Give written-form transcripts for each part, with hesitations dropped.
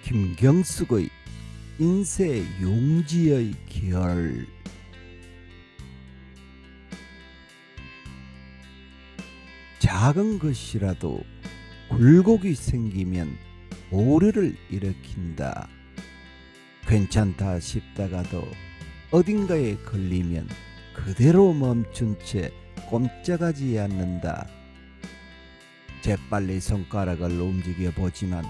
김경숙의 인쇄 용지의 결. 작은 것이라도 굴곡이 생기면 오류를 일으킨다. 괜찮다 싶다가도 어딘가에 걸리면 그대로 멈춘 채 꼼짝하지 않는다. 재빨리 손가락을 움직여 보지만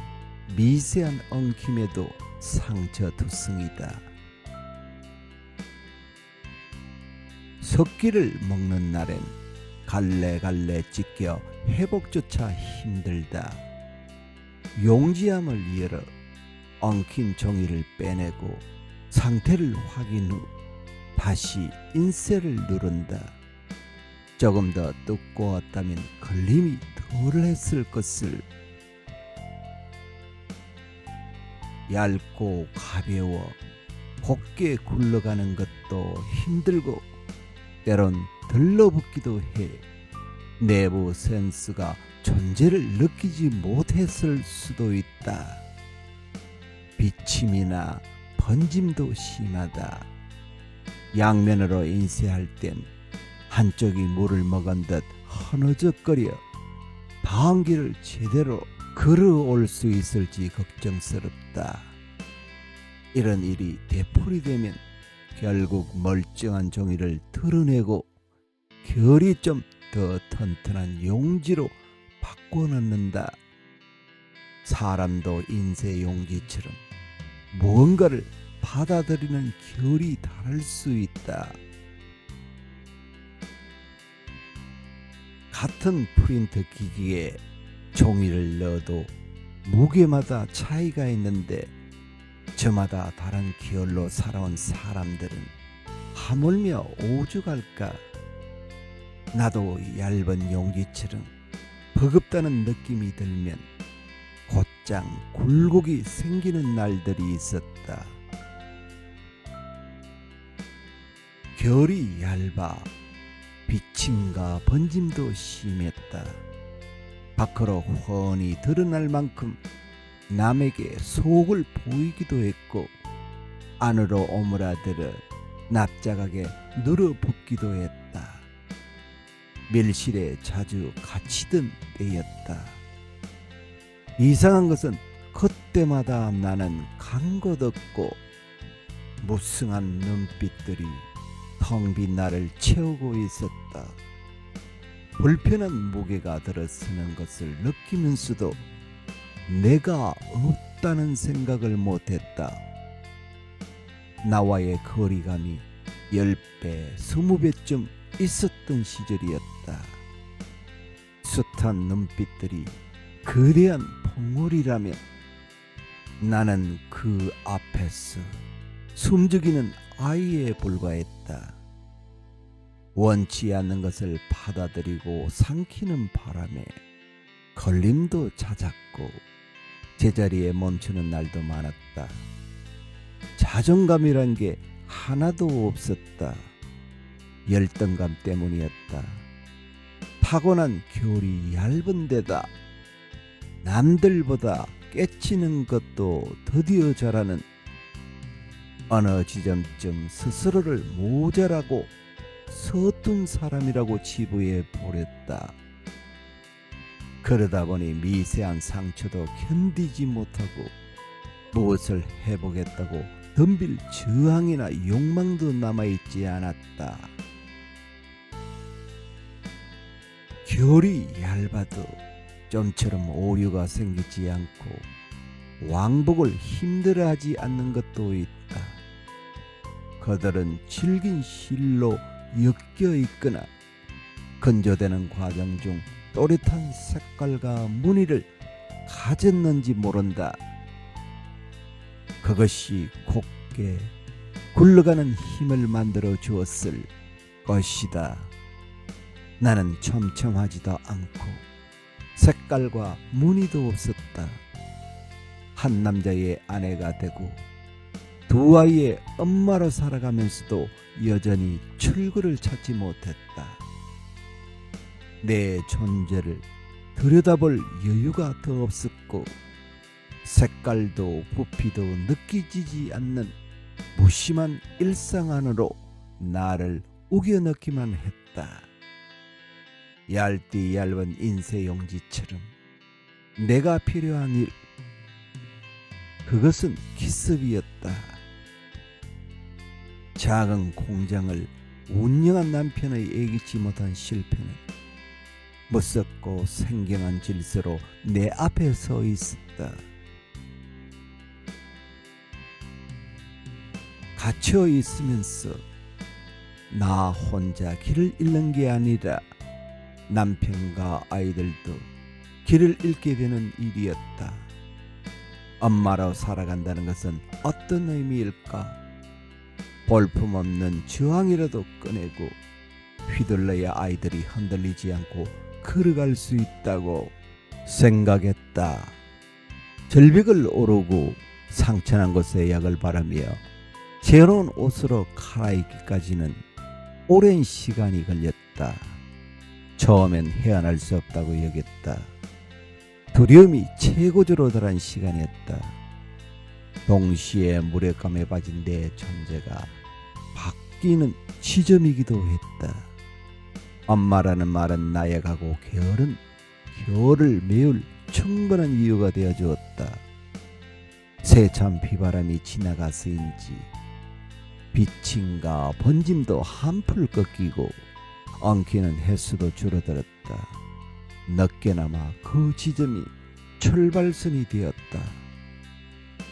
미세한 엉킴에도 상처투성이다. 석기를 먹는 날엔 갈래갈래 찢겨 회복조차 힘들다. 용지함을 열어 엉킨 종이를 빼내고 상태를 확인 후 다시 인쇄를 누른다. 조금 더 두꺼웠다면 걸림이 덜 했을 것을. 얇고 가벼워 곱게 굴러가는 것도 힘들고 때론 들러붙기도 해 내부 센스가 존재를 느끼지 못했을 수도 있다. 비침이나 번짐도 심하다. 양면으로 인쇄할 땐 한쪽이 물을 먹은 듯 허너적거려 방귀를 제대로 걸어올 수 있을지 걱정스럽다. 이런 일이 되풀이되면 결국 멀쩡한 종이를 털어내고 결이 좀 더 튼튼한 용지로 바꿔놓는다. 사람도 인쇄 용지처럼 무언가를 받아들이는 결이 다를 수 있다. 같은 프린터 기기에 종이를 넣어도 무게마다 차이가 있는데 저마다 다른 결로 살아온 사람들은 하물며 오죽할까. 나도 얇은 용지처럼 버겁다는 느낌이 들면 곧장 굴곡이 생기는 날들이 있었다. 결이 얇아 비침과 번짐도 심했다. 밖으로 훤히 드러날 만큼 남에게 속을 보이기도 했고 안으로 오므라들어 납작하게 늘어붙기도 했다. 밀실에 자주 갇히던 때였다. 이상한 것은 그때마다 나는 간 것 없고 무성한 눈빛들이 텅 빈 나를 채우고 있었다. 불편한 무게가 들어서는 것을 느끼면서도 내가 없다는 생각을 못했다. 나와의 거리감이 10배, 20배쯤 있었던 시절이었다. 숱한 눈빛들이 거대한 봉우리라면 나는 그 앞에서 숨죽이는 아이에 불과했다. 원치 않는 것을 받아들이고 삼키는 바람에 걸림도 잦았고 제자리에 멈추는 날도 많았다. 자존감이란 게 하나도 없었다. 열등감 때문이었다. 타고난 결이 얇은 데다 남들보다 깨치는 것도 드디어 잘하는 어느 지점쯤 스스로를 모자라고 서툰 사람이라고 치부해 버렸다. 그러다 보니 미세한 상처도 견디지 못하고 무엇을 해보겠다고 덤빌 저항이나 욕망도 남아있지 않았다. 결이 얇아도 좀처럼 오류가 생기지 않고 왕복을 힘들어하지 않는 것도 있다. 그들은 질긴 실로 엮여 있거나 건조되는 과정 중 또렷한 색깔과 무늬를 가졌는지 모른다. 그것이 곱게 굴러가는 힘을 만들어 주었을 것이다. 나는 촘촘하지도 않고 색깔과 무늬도 없었다. 한 남자의 아내가 되고 두 아이의 엄마로 살아가면서도 여전히 출구를 찾지 못했다. 내 존재를 들여다볼 여유가 더 없었고 색깔도 부피도 느껴지지 않는 무심한 일상 안으로 나를 우겨넣기만 했다. 얇디 얇은 인쇄 용지처럼 내가 필요한 일, 그것은 기습이었다. 작은 공장을 운영한 남편의 예기치 못한 실패는 무섭고 생경한 질서로 내 앞에 서 있었다. 갇혀 있으면서 나 혼자 길을 잃는 게 아니라 남편과 아이들도 길을 잃게 되는 일이었다. 엄마로 살아간다는 것은 어떤 의미일까? 볼품없는 저항이라도 꺼내고 휘둘러야 아이들이 흔들리지 않고 걸어갈 수 있다고 생각했다. 절벽을 오르고 상처난 곳에 약을 바르며 새로운 옷으로 갈아입기까지는 오랜 시간이 걸렸다. 처음엔 헤어날 수 없다고 여겼다. 두려움이 최고조로 달한 시간이었다. 동시에 무력감에 빠진 내 존재가 바뀌는 지점이기도 했다. 엄마라는 말은 나약하고 게으른 겨울을 메울 충분한 이유가 되어 주었다. 세찬 비바람이 지나가서인지 비침과 번짐도 한풀 꺾이고 엉키는 횟수도 줄어들었다. 늦게나마 그 지점이 출발선이 되었다.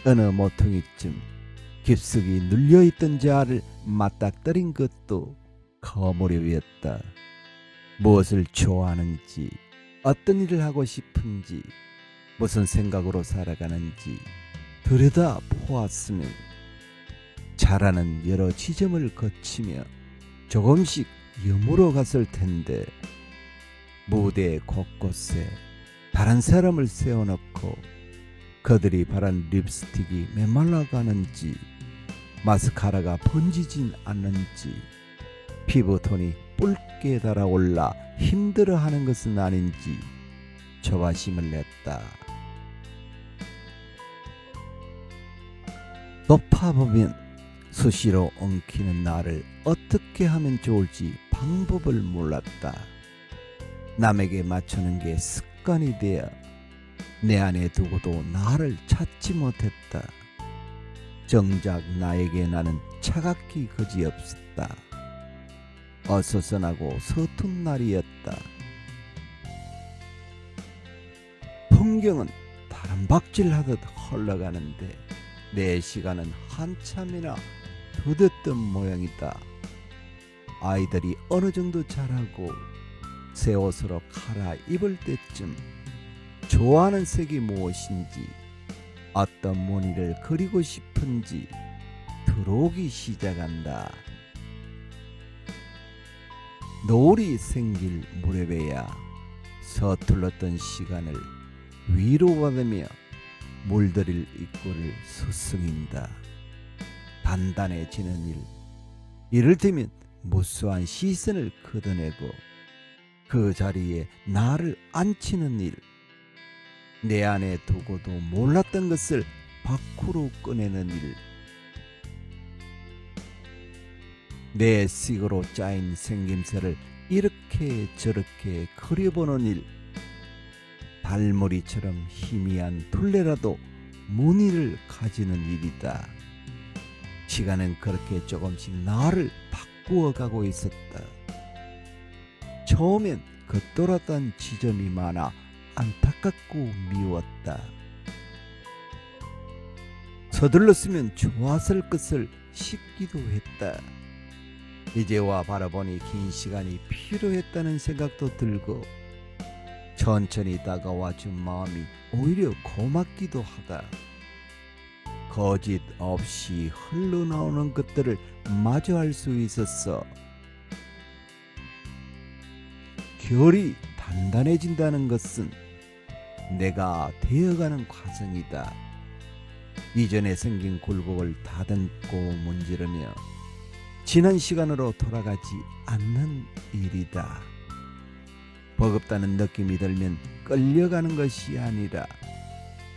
어느 모퉁이쯤 깊숙이 눌려있던 자아를 맞닥뜨린 것도 그 무렵이었다. 무엇을 좋아하는지, 어떤 일을 하고 싶은지, 무슨 생각으로 살아가는지 들여다 보았으면 자라는 여러 지점을 거치며 조금씩 여물어 갔을 텐데, 무대 곳곳에 다른 사람을 세워놓고 그들이 바른 립스틱이 메말라가는지, 마스카라가 번지진 않는지, 피부톤이 붉게 달아올라 힘들어하는 것은 아닌지 조바심을 냈다. 높아보면 수시로 엉키는 나를 어떻게 하면 좋을지 방법을 몰랐다. 남에게 맞추는 게 습관이 되어 내 안에 두고도 나를 찾지 못했다. 정작 나에게 나는 차갑기 그지없었다. 어수선하고 서툰 날이었다. 풍경은 다람박질하듯 흘러가는데 내 시간은 한참이나 더뎠던 모양이다. 아이들이 어느 정도 자라고 새 옷으로 갈아입을 때쯤 좋아하는 색이 무엇인지, 어떤 무늬를 그리고 싶은지 들어오기 시작한다. 노을이 생길 무렵에야 서툴렀던 시간을 위로받으며 물들일 입구를 스승인다. 단단해지는 일, 이를테면 무수한 시선을 걷어내고 그 자리에 나를 앉히는 일, 내 안에 두고도 몰랐던 것을 밖으로 꺼내는 일, 내 식으로 짜인 생김새를 이렇게 저렇게 그려보는 일, 달무리처럼 희미한 둘레라도 무늬를 가지는 일이다. 시간은 그렇게 조금씩 나를 바꾸어가고 있었다. 처음엔 겉돌았던 지점이 많아 안타깝고 미웠다. 서둘렀으면 좋았을 것을 싶기도 했다. 이제와 바라보니 긴 시간이 필요했다는 생각도 들고 천천히 다가와 준 마음이 오히려 고맙기도 하다. 거짓 없이 흘러나오는 것들을 마주할 수 있었어. 결이 단단해진다는 것은 내가 되어가는 과정이다. 이전에 생긴 굴곡을 다듬고 문지르며 지난 시간으로 돌아가지 않는 일이다. 버겁다는 느낌이 들면 끌려가는 것이 아니라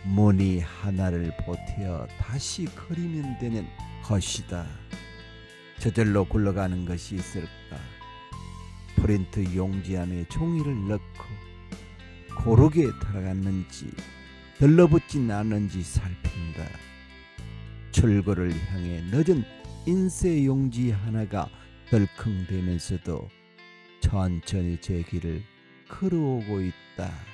무늬 하나를 보태어 다시 그리면 되는 것이다. 저절로 굴러가는 것이 있을까? 프린트 용지 안에 종이를 넣고 고르게 들어갔는지 들러붙진 않은지 살핀다. 출구를 향해 늦은 인쇄 용지 하나가 덜컹대면서도 천천히 제 길을 걸어오고 있다.